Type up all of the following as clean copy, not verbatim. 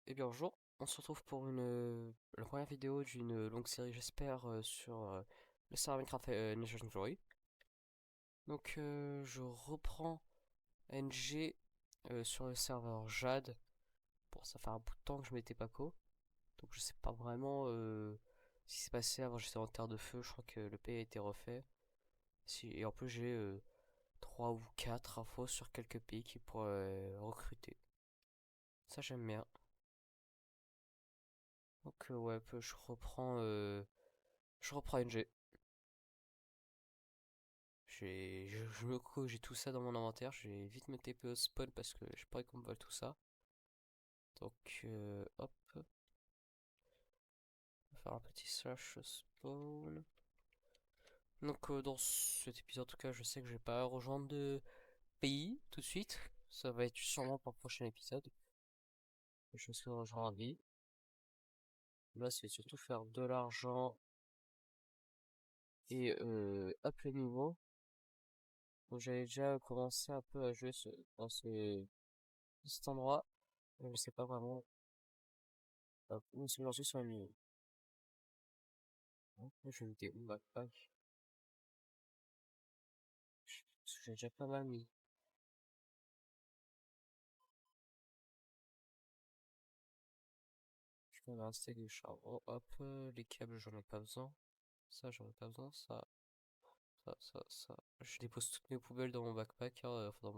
Eh bien bonjour, on se retrouve pour la première vidéo d'une longue série j'espère sur le serveur Minecraft Nation Glory. Donc je reprends NG sur le serveur Jade. Bon, ça fait un bout de temps que je m'étais pas co, donc je sais pas vraiment ce qui s'est passé avant. J'étais en terre de feu, je crois que le pays a été refait. Et en plus j'ai 3 ou 4 infos sur quelques pays qui pourraient recruter. Ça j'aime bien. Donc ouais, je reprends NG. J'ai tout ça dans mon inventaire. Je vais vite me TP au spawn parce que j'ai pas envie qu'on me vole tout ça. Donc, hop, on va faire un petit slash spawn. Donc, dans cet épisode, en tout cas, je sais que je vais pas rejoindre de pays tout de suite. Ça va être sûrement pour le prochain épisode. Les choses que j'ai envie. Là, c'est surtout faire de l'argent et up les niveaux. Donc, j'avais déjà commencé un peu à jouer cet endroit. Mais je sais pas vraiment où c'est que j'en suis sur le niveau. Je vais me où backpack. J'ai déjà pas mal mis. Je vais me rester des charbons. Hop, les câbles, j'en ai pas besoin. Ça, j'en ai pas besoin. Ça. Je dépose toutes mes poubelles dans mon backpack, hein, enfin,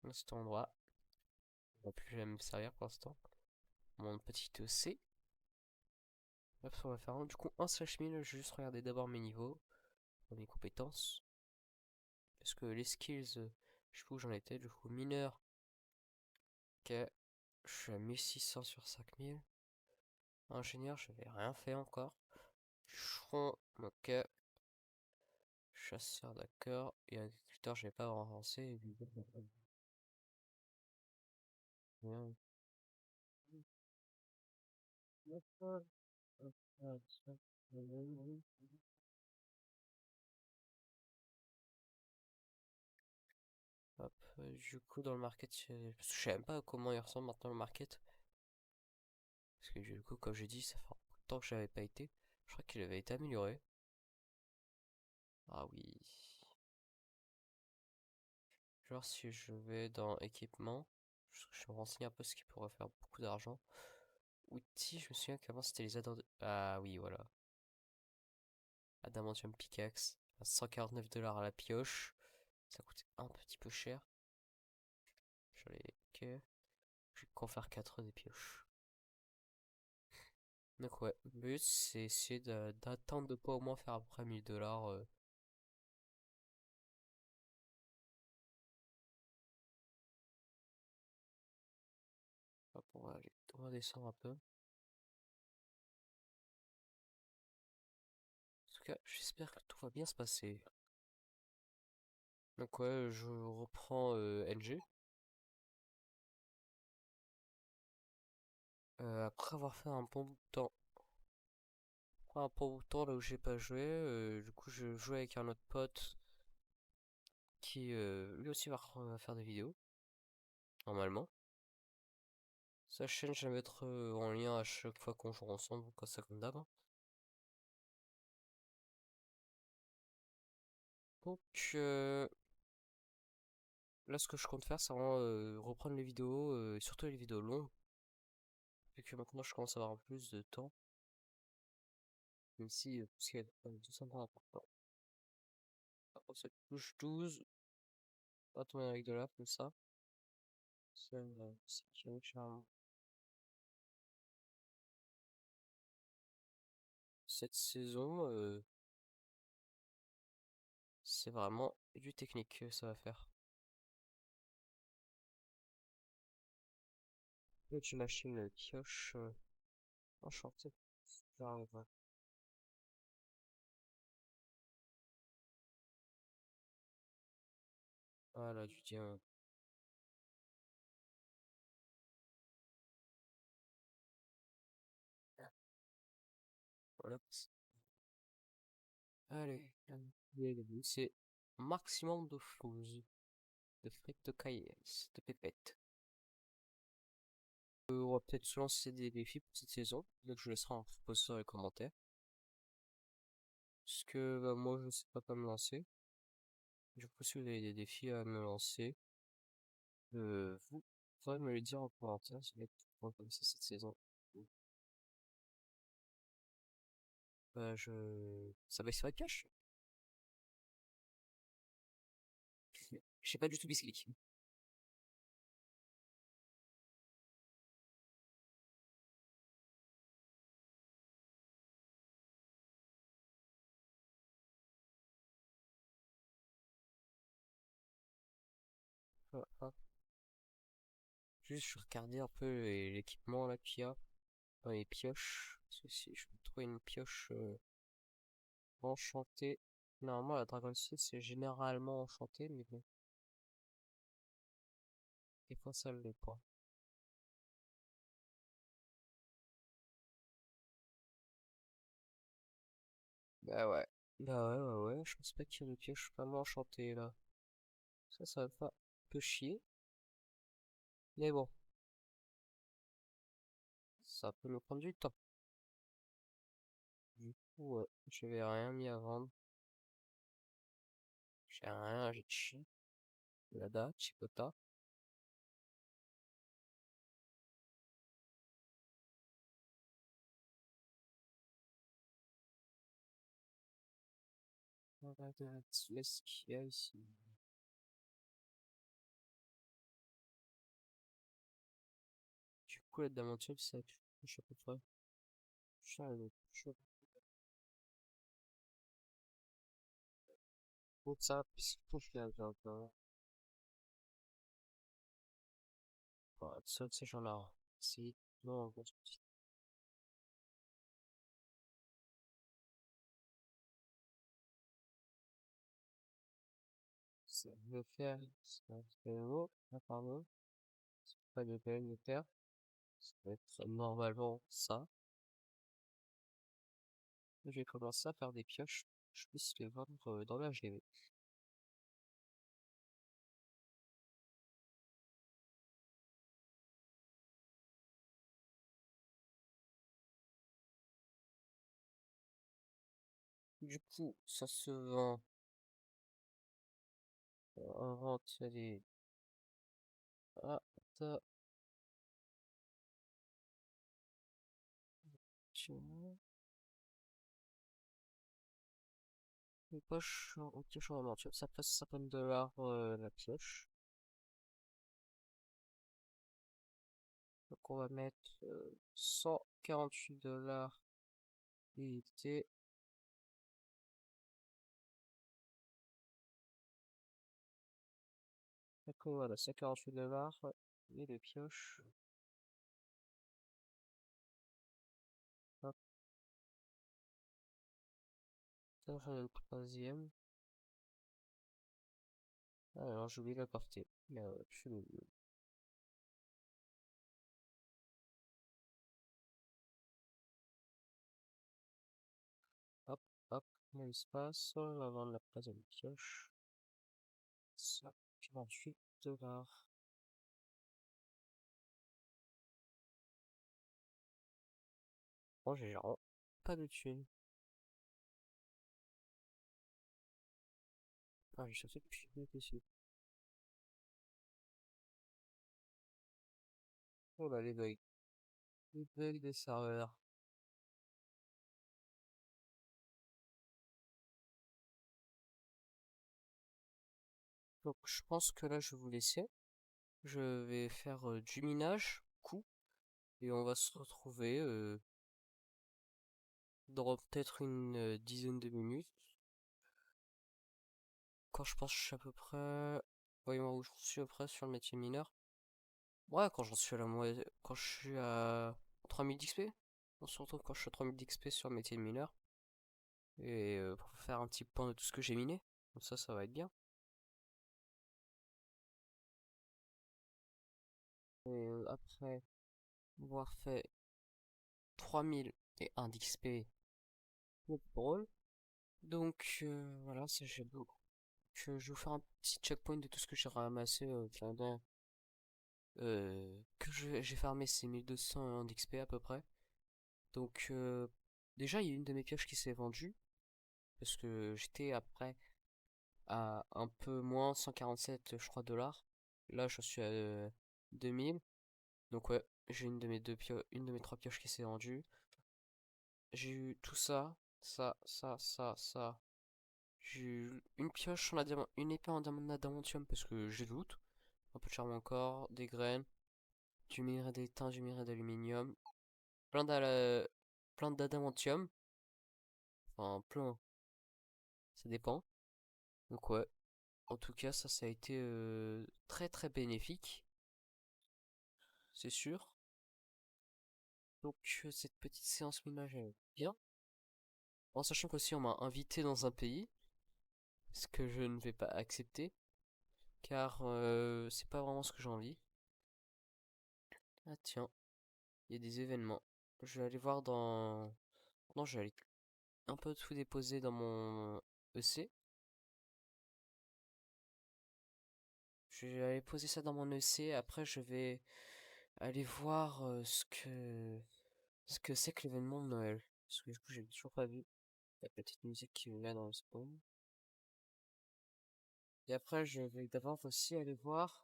dans cet endroit. On va plus jamais me servir pour l'instant. Mon petit C. Hop, on va faire du coup un slash 1000. Je vais juste regarder d'abord mes niveaux, mes compétences. Parce que les skills, je sais pas où j'en étais. Du coup, mineur. Ok. Je suis à 1600 sur 5000. Ingénieur, je n'avais rien fait encore. Bûcheron, ok. Chasseur, d'accord. Et agriculteur, je vais pas vraiment avancé. Bien. Hop, du coup, dans le market, parce que je sais même pas comment il ressemble maintenant le market. Parce que du coup, comme j'ai dit, ça fait un bout de temps que j'avais pas été. Je crois qu'il avait été amélioré. Ah oui. Genre, si je vais dans équipement, je me renseigne un peu ce qui pourrait faire beaucoup d'argent. Outils, je me souviens qu'avant c'était les addons. Ah oui, voilà. Adamantium pickaxe à 149 $ à la pioche. Ça coûte un petit peu cher. J'allais. Ok. Je vais qu'en faire 4 des pioches. Donc ouais, le but c'est essayer d'atteindre de pas au moins faire à peu près 1000 $. Hop, on va descendre un peu. En tout cas, j'espère que tout va bien se passer. Donc ouais, je reprends NG. Après avoir fait un bon bout de temps. Après un bon bout de temps là où j'ai pas joué, du coup je jouais avec un autre pote qui lui aussi va faire des vidéos, normalement. Sa chaîne, je vais mettre en lien à chaque fois qu'on joue ensemble, quand ça comme d'hab, hein. Donc là, ce que je compte faire, c'est vraiment reprendre les vidéos, et surtout les vidéos longues, vu que maintenant je commence à avoir un peu plus de temps, même si tout ce qui est tout simplement important. Après, ça touche 12, pas tomber avec de là, comme ça. Cette saison, c'est vraiment du technique que ça va faire. Là, tu machines le pioche, enchanté. J'arrive, ouais. Voilà, du diamant. Voilà. Allez, c'est maximum de choses, de frites de cailles, de pépettes. va peut-être se lancer des défis pour cette saison. Donc je vous laisserai en poster sur les commentaires. Parce que bah, moi je sais pas quoi me lancer. Du coup si vous avez des défis à me lancer, vous pourrez me le dire en commentaire si vous êtes comme ça cette saison. Ça va sur la cache? Je sais pas du tout biscuit. Juste je regardais un peu l'équipement là qu'il y a dans les pioches. Parce que si je peux trouver une pioche enchantée. Normalement la Dragon Seed c'est généralement enchanté, mais bon, des fois ça l'est pas. Bah ouais. Bah ouais, ouais, ouais, je pense pas qu'il y ait de pioche vraiment enchantée là. Ça va faire un peu chier. Mais bon, ça peut me prendre du temps. Du coup, je vais rien mis à vendre. J'ai rien, j'ai chi. Lada, Chipota. Laisse qu'il y a ici. Du coup, la dimension, ça touche à peu près. Je trouve ça, puisque je trouve qu'il y a encore. Voilà, ça, ces gens-là. C'est, non, bon, ça veut faire, ça fait haut, ah, pardon. Pas de peine de faire. Ça va être normalement ça. Je vais commencer à faire des pioches. Je puisse les vendre dans la GV. Du coup, ça se vend en vente, allez. Ah, ta, tu vois. Les poches en pioche en aventure. Ça passe 50 $ la pioche. Donc on va mettre 148 $ unité. D'accord, voilà, 148 $. Et les pioches. Hop, ça j'en ai le troisième. Ah non, j'ai oublié de la porter. Mais je suis le hop, hop, même espace. On va vendre la troisième pioche. Ça, 48 $. Bon, j'ai genre pas de thunes. Ah, j'ai cherché depuis que je suis dessus. Oh là, les bugs. Les bugs des serveurs. Donc, je pense que là, je vais vous laisser. Je vais faire du minage, coup, et on va se retrouver dans peut-être une dizaine de minutes. Quand je pense que je suis à peu près... Voyons où je suis à peu près sur le métier mineur. Ouais, quand j'en suis à la moitié... Quand je suis à 3000 d'XP. On se retrouve quand je suis à 3000 d'XP sur le métier de mineur. Et pour faire un petit point de tout ce que j'ai miné. Comme ça va être bien. Et après avoir fait 3001 d'XP, le drôle. Donc voilà, c'est j'ai beaucoup. Je vais vous faire un petit checkpoint de tout ce que j'ai ramassé pendant que j'ai farmé, c'est 1200 d'XP à peu près. Donc, déjà, il y a une de mes pioches qui s'est vendue. Parce que j'étais après à un peu moins 147, je crois, dollars. Là, je suis à 2000. Donc, ouais, j'ai une de mes une de mes trois pioches qui s'est vendue. J'ai eu tout ça, ça. J'ai eu une pioche en une épée en adamantium parce que j'ai loot. Un peu de charbon encore, des graines, du minerai d'étain, du minerai d'aluminium, plein plein d'adamantium. Enfin, plein, ça dépend. Donc ouais, en tout cas, ça a été très très bénéfique, c'est sûr. Donc cette petite séance minage est bien. En sachant qu'aussi on m'a invité dans un pays, ce que je ne vais pas accepter, car c'est pas vraiment ce que j'ai envie. Ah tiens, il y a des événements. Je vais aller voir dans... Non, je vais aller un peu tout déposer dans mon EC. Je vais aller poser ça dans mon EC. Après, je vais aller voir ce que c'est que l'événement de Noël. Parce que du coup, j'ai toujours pas vu la petite musique qui me met dans le spawn. Et après, je vais d'abord aussi aller voir.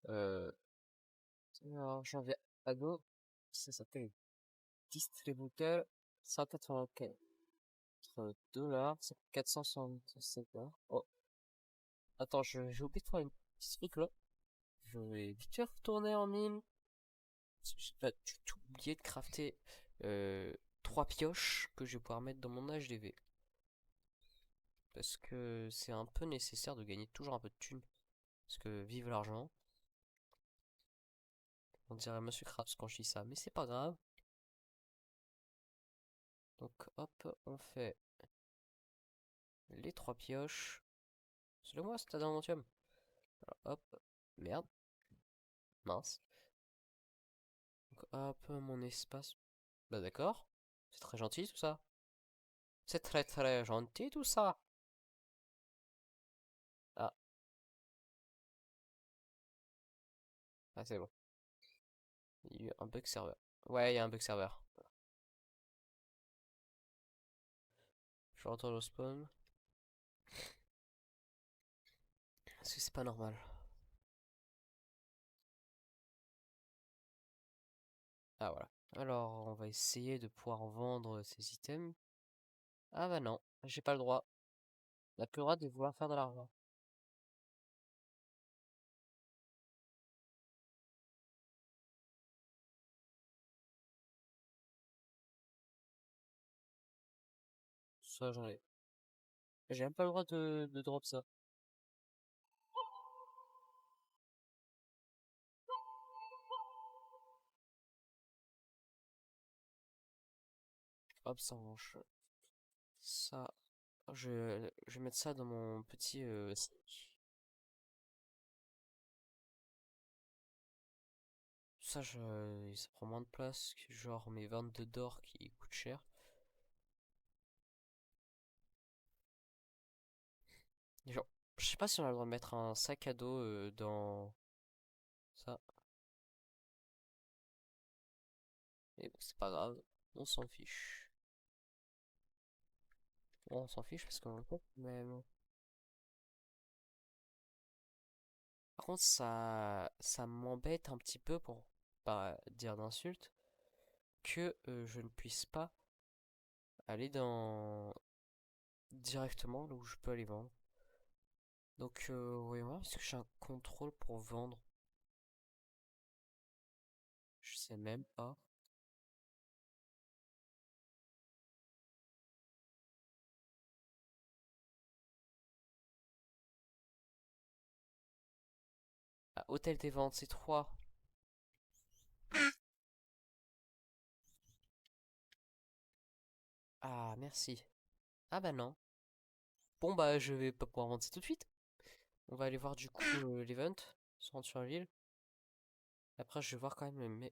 Euh, alors, j'en vais à go. Ça s'appelle distributeur 184 $. C'est 467 $. Oh, attends, j'ai oublié de faire une petite truc là. Je vais vite faire retourner en mine. J'ai pas du tout oublié de crafter 3 pioches que je vais pouvoir mettre dans mon HDV. Parce que c'est un peu nécessaire de gagner toujours un peu de thunes. Parce que vive l'argent. On dirait Monsieur Krabs quand je dis ça, mais c'est pas grave. Donc hop, on fait les 3 pioches. C'est le moi, c'est adamantium. Alors, hop, merde, mince. Donc hop, mon espace. Bah d'accord, c'est très gentil tout ça. C'est très très gentil tout ça. Ah, ah c'est bon. Il y a eu un bug serveur. Ouais, il y a un bug serveur. Je retourne au spawn. Parce que c'est pas normal. Ah voilà. Alors, on va essayer de pouvoir vendre ces items. Ah bah non, j'ai pas le droit. On n'a plus le droit de vouloir faire de l'argent. Ça, j'en ai. J'ai même pas le droit de drop ça. Hop, ça mange. Ça, je vais mettre ça dans mon petit sac. Ça, ça prend moins de place que genre mes 22 d'or qui coûtent cher. Et genre, je sais pas si on a le droit de mettre un sac à dos dans ça. Mais bon, c'est pas grave, on s'en fiche. Bon, on s'en fiche parce qu'on le compte même. Par contre, ça m'embête un petit peu pour pas dire d'insulte que je ne puisse pas aller dans directement là où je peux aller vendre. Donc, oui, moi, parce que j'ai un contrôle pour vendre. Je sais même pas. Ah, hôtel des ventes, c'est 3. Ah, merci. Ah bah non. Bon bah, je vais pas pouvoir vendre ça tout de suite. On va aller voir du coup l'event, se rendre sur la ville. Après, je vais voir quand même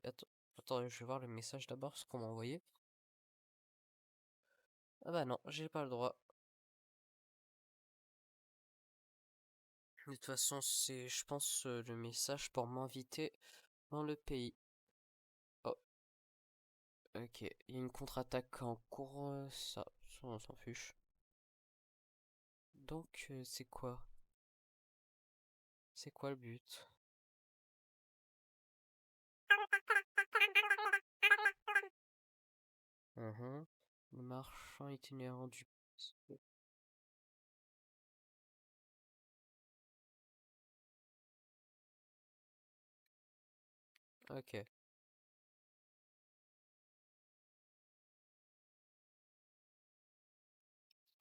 attends, je vais voir le message d'abord, ce qu'on m'a envoyé. Ah bah non, j'ai pas le droit. De toute façon, c'est, je pense, le message pour m'inviter dans le pays. Oh, ok. Il y a une contre-attaque en cours, ça on s'en fiche. Donc, c'est quoi? C'est quoi le but? Mhm. Le marchand itinérant du... Ok.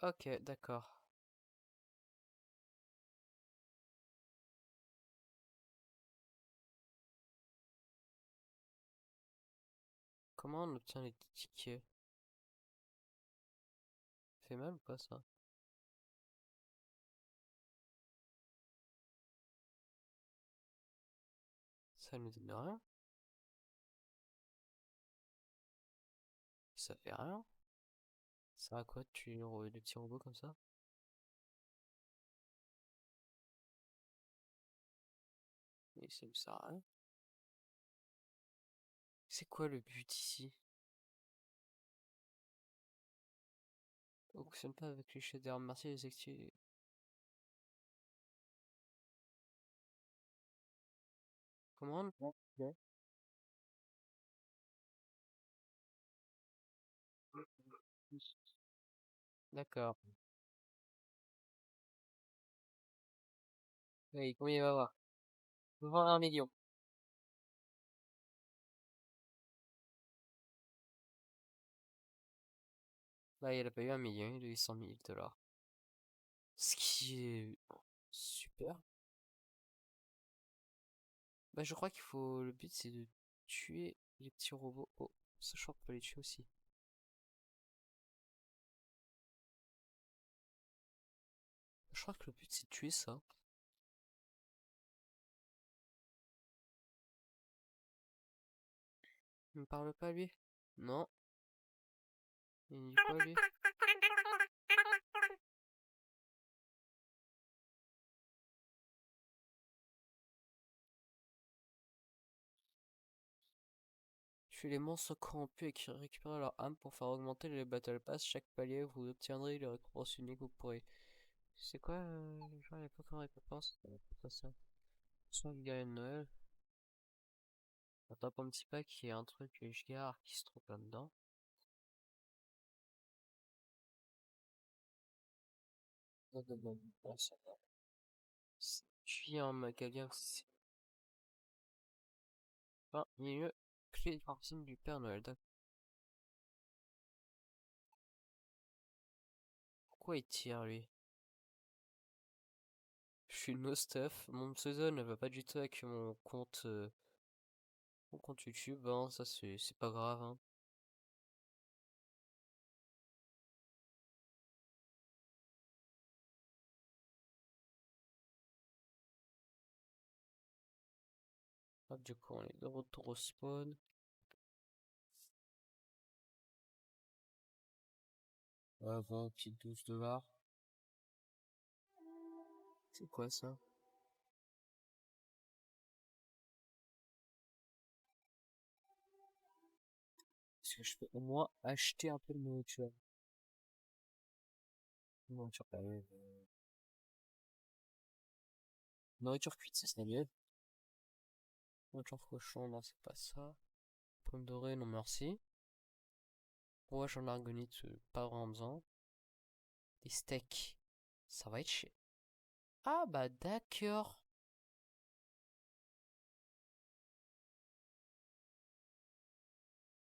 Ok, d'accord. Comment on obtient les tickets? Fait mal ou pas ça? Ça nous donne rien? Ça fait rien? Ça sert à quoi de tuer le petit robot comme ça? Et ça me sert à rien. C'est quoi le but ici? Ça fonctionne pas avec les shaders. Merci les activer. Comment on... Ouais. D'accord. Oui, combien il va avoir? 20 millions. Là, il a pas eu 1 million, il a eu 100 000 $. Ce qui est super. Bah, je crois qu'il faut. Le but, c'est de tuer les petits robots. Oh, sachant qu'on peut les tuer aussi. Je crois que le but, c'est de tuer ça. Il me parle pas, lui? Non. Il dit quoi, lui? Tuez les monstres corrompus et qui récupèrent leur âme pour faire augmenter les Battle Pass. Chaque palier, vous obtiendrez les récompenses uniques que vous pourrez. C'est quoi, genre, il y a pas comme récompense? Pas ça. Soit le gars de Noël. Attends, pour un petit pack, il y a un truc Edgeguard qui se trouve là-dedans. Puis un Magalien, c'est pas mieux. Clé de racine du Père Noël. Pourquoi il tire, lui? Je suis no stuff. Mon pseudo ne va pas du tout avec mon compte YouTube, hein. Ça, c'est pas grave, hein. Hop, du coup, on est de retour au spawn. Ouais, 20, petit 12 $. C'est quoi ça? Est-ce que je peux au moins acheter un peu de nourriture? Nourriture, nourriture cuite, ça serait mieux. Nourriture cochon, non, c'est pas ça. Pomme dorée, non merci. Rouage en argonite, pas vraiment besoin. Des steaks, ça va être cher. Ah bah d'accord.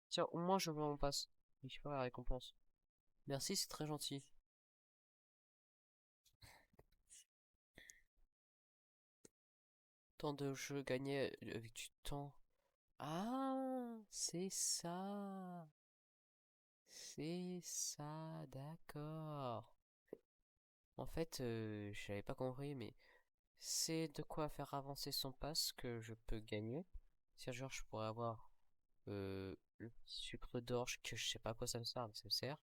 Tiens, au moins je veux mon passe. Je pas la récompense. Merci, c'est très gentil. Tant de jeux gagnés avec du temps. Ah, c'est ça. C'est ça, d'accord. En fait, j'avais pas compris, mais c'est de quoi faire avancer son pass que je peux gagner. Si genre je pourrais avoir le sucre d'orge que je sais pas à quoi ça me sert, mais ça me sert.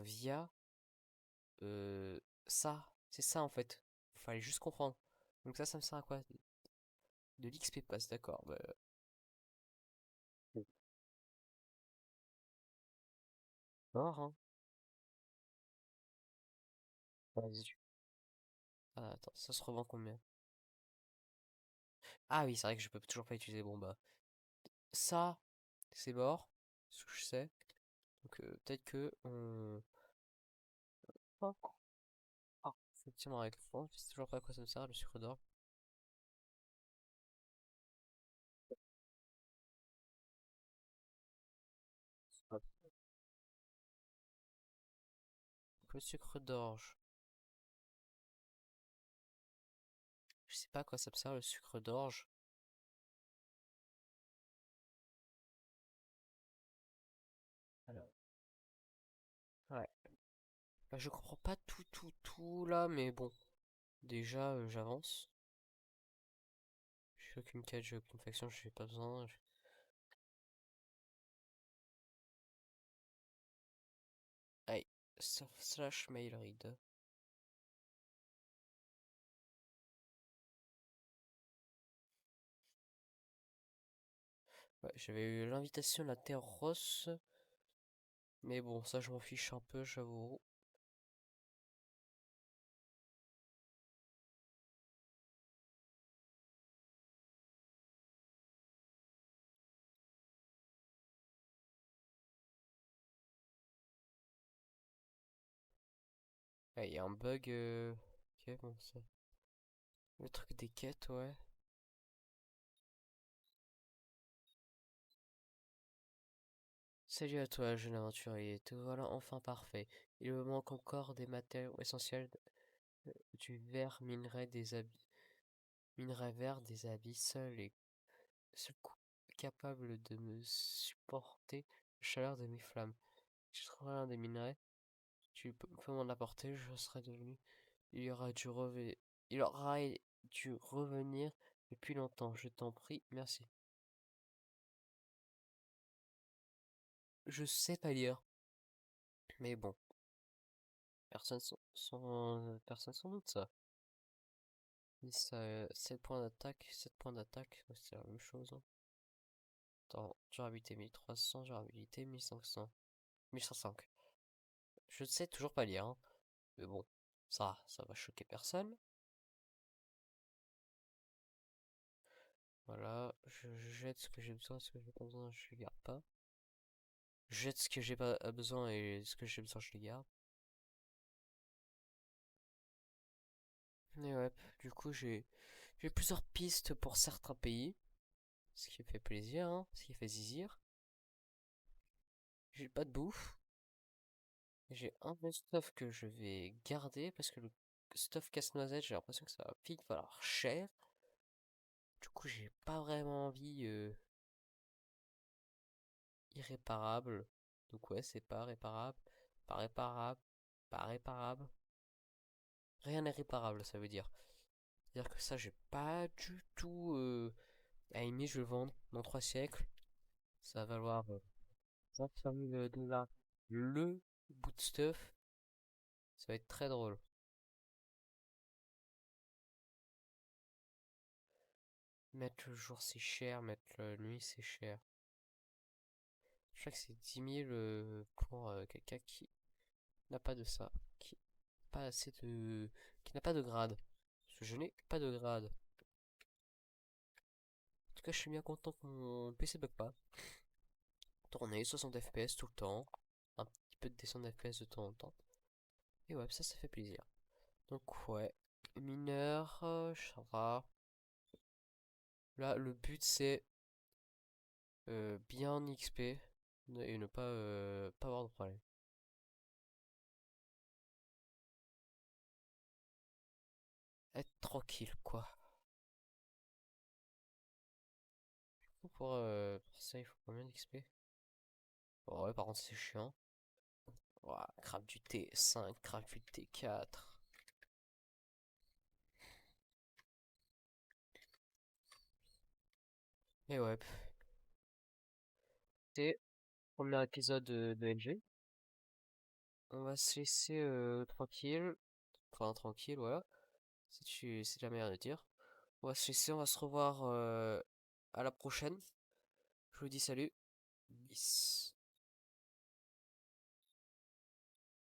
Via ça. C'est ça en fait. fallait juste comprendre. Donc ça me sert à quoi? De l'XP pass, d'accord. Bah, mort, hein. Vas-y. Ah, attends, ça se revend combien? Ah oui, c'est vrai que je peux toujours pas utiliser. Bon bah, ça, c'est mort, ce que je sais. Donc peut-être que on... Oh, ah, effectivement, avec le fond, je sais toujours pas à quoi ça me sert, le sucre d'orge. Hop. Donc, le sucre d'orge, je sais pas à quoi ça me sert, le sucre d'orge. Alors, ouais. Bah, je comprends pas tout là, mais bon. Déjà, j'avance. J'ai aucune quête, j'ai aucune faction, j'ai pas besoin. Aïe, slash mail read. Ouais, j'avais eu l'invitation à la Terre Rosse, mais bon, ça je m'en fiche un peu, j'avoue. Ouais, il y a un bug. Ok, bon, ça. Le truc des quêtes, ouais. Salut à toi, jeune aventurier, te voilà enfin parfait. Il me manque encore des matériaux essentiels, du verre minerai vert des abysses, seul capable de me supporter la chaleur de mes flammes. Si je trouve un des minerais, peux m'en apporter, je serai devenu. Il y aura dû reve- Il aura dû revenir depuis longtemps, je t'en prie, merci. Je sais pas lire, mais bon, personne sans doute ça. 7 points d'attaque, 7 points d'attaque, ouais, c'est la même chose, hein. Attends, durabilité 1300, durabilité 1500. 1105. Je ne sais toujours pas lire, hein. Mais bon, ça va choquer personne. Voilà, je jette ce que j'ai besoin, ce que j'ai pas besoin, je le garde pas. Je jette ce que j'ai pas besoin et ce que j'ai besoin, je le garde. Et ouais, du coup, j'ai plusieurs pistes pour certains pays, ce qui fait plaisir, hein, ce qui fait zizir. J'ai pas de bouffe. J'ai un peu de stuff que je vais garder parce que le stuff casse-noisette, j'ai l'impression que ça va vite valoir cher. Du coup, j'ai pas vraiment envie irréparable. Donc ouais, c'est pas réparable, pas réparable, pas réparable. Rien n'est réparable, ça veut dire. C'est-à-dire que ça, j'ai pas du tout à aimer, je vais le vendre dans 3 siècles. Ça va valoir 25 000 dollars le bout de stuff. Ça va être très drôle. Mettre le jour c'est cher, mettre la nuit c'est cher. Je crois que c'est 10 000 pour quelqu'un qui n'a pas de ça. Qui n'a pas assez de. Qui n'a pas de grade. Parce que je n'ai pas de grade. En tout cas, je suis bien content que mon PC bug pas. Tourner 60 FPS tout le temps. Un petit peu de descente FPS de temps en temps. Et ouais, ça fait plaisir. Donc ouais. Mineur, ça va. Là, le but c'est bien XP et ne pas, pas avoir de problème. Être tranquille, quoi. Pour ça, il faut combien d'XP? Bon, ouais, par contre, c'est chiant. Ouah, craft du T5, craft du T4. Et ouais, c'est premier épisode de NG. On va se laisser tranquille. Enfin, tranquille, voilà. si jamais à dire. On va se revoir à la prochaine. Je vous dis salut. Peace.